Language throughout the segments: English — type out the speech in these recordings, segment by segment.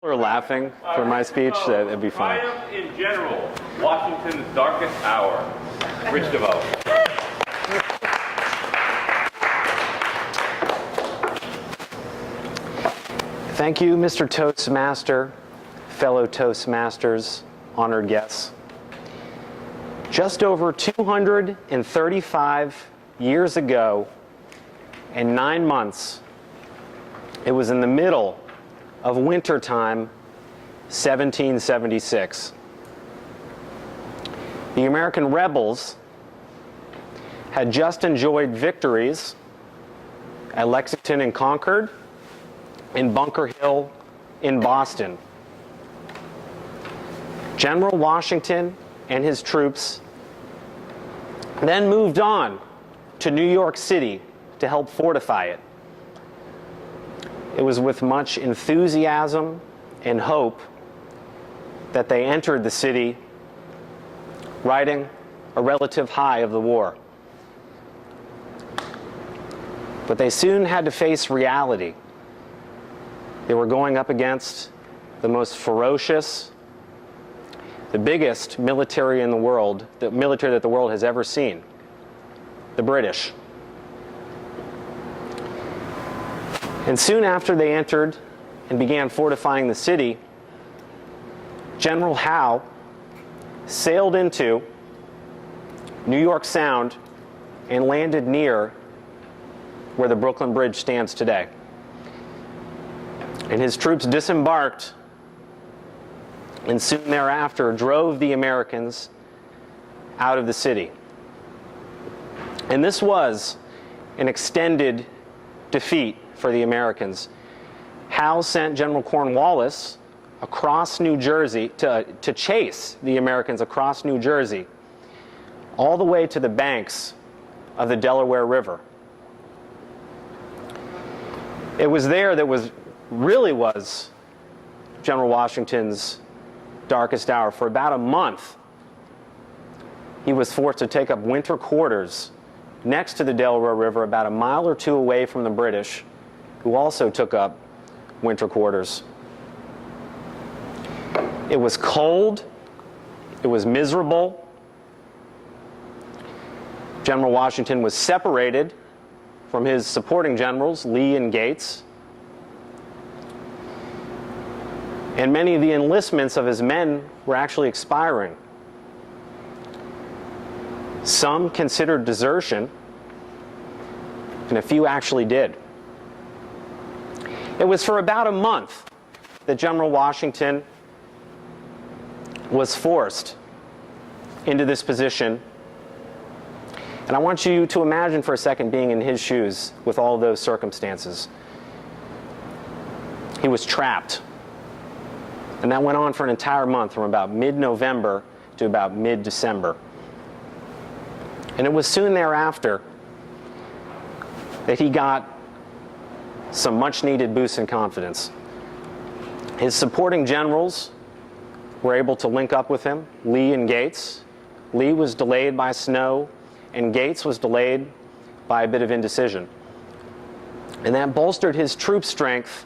are laughing for my speech, that'd be fine. Triumph in general, Washington's darkest hour. Rich DeVoe. Thank you, Mr. Toastmaster, fellow Toastmasters, honored guests. Just over 235 years ago and 9 months, it was in the middle of wintertime, 1776. The American rebels had just enjoyed victories at Lexington and Concord, in Bunker Hill, in Boston. General Washington and his troops then moved on to New York City to help fortify it. It was with much enthusiasm and hope that they entered the city, riding a relative high of the war. But they soon had to face reality. They were going up against the most ferocious, the biggest military in the world, the military that the world has ever seen, the British. And soon after they entered and began fortifying the city, General Howe sailed into New York Sound and landed near where the Brooklyn Bridge stands today. And his troops disembarked and soon thereafter drove the Americans out of the city. And this was an extended defeat for the Americans. Howe sent General Cornwallis across New Jersey to chase the Americans across New Jersey, all the way to the banks of the Delaware River. It was there that really was General Washington's darkest hour. For about a month, he was forced to take up winter quarters next to the Delaware River, about a mile or two away from the British, who also took up winter quarters. It was cold. It was miserable. General Washington was separated from his supporting generals, Lee and Gates. And many of the enlistments of his men were actually expiring. Some considered desertion, and a few actually did. It was for about a month that General Washington was forced into this position. And I want you to imagine for a second being in his shoes with all of those circumstances. He was trapped. And that went on for an entire month, from about mid-November to about mid-December. And it was soon thereafter that he got some much-needed boost in confidence. His supporting generals were able to link up with him, Lee and Gates. Lee was delayed by snow, and Gates was delayed by a bit of indecision. And that bolstered his troop strength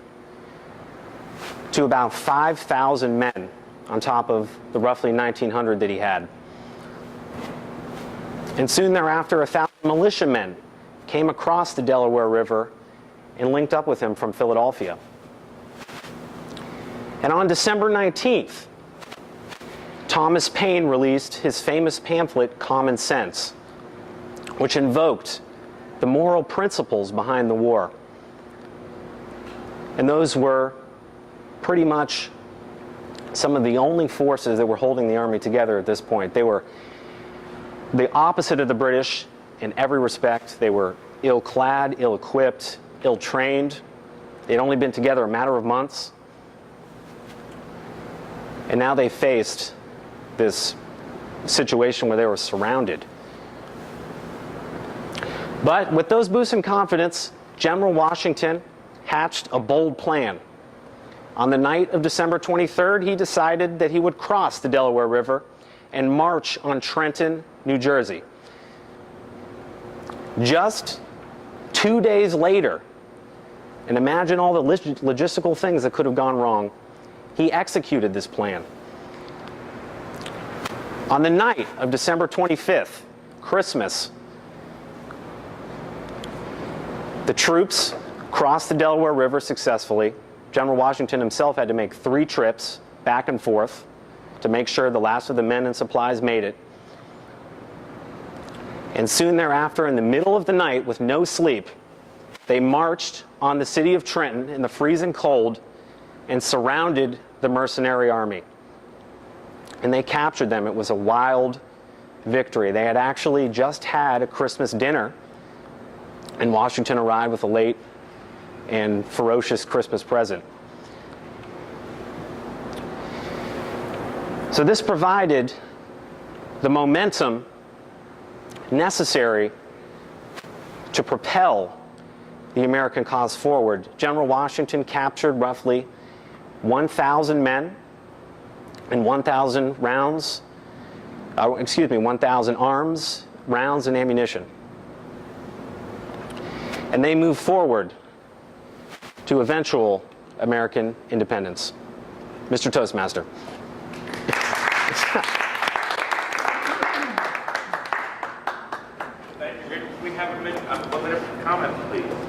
to about 5,000 men on top of the roughly 1,900 that he had. And soon thereafter, 1,000 militiamen came across the Delaware River and linked up with him from Philadelphia. And on December 19th, Thomas Paine released his famous pamphlet, Common Sense, which invoked the moral principles behind the war. And those were pretty much some of the only forces that were holding the army together at this point. They were the opposite of the British in every respect. They were ill-clad, ill-equipped, ill-trained. They'd only been together a matter of months. And now they faced this situation where they were surrounded. But with those boosts in confidence, General Washington hatched a bold plan. On the night of December 23rd, he decided that he would cross the Delaware River and march on Trenton, New Jersey. Just 2 days later, and imagine all the logistical things that could have gone wrong, He executed this plan. On the night of December 25th, Christmas, the troops crossed the Delaware River successfully. General Washington himself had to make 3 trips back and forth to make sure the last of the men and supplies made it. And soon thereafter, in the middle of the night with no sleep, they marched on the city of Trenton in the freezing cold and surrounded the mercenary army. And they captured them. It was a wild victory. They had actually just had a Christmas dinner, and Washington arrived with a late and ferocious Christmas present. So this provided the momentum necessary to propel the American cause forward. General Washington captured roughly 1,000 men and 1,000 rounds, 1,000 arms, rounds, and ammunition. And they moved forward to eventual American independence. Mr. Toastmaster. Thank you. We have a minute of comment, please.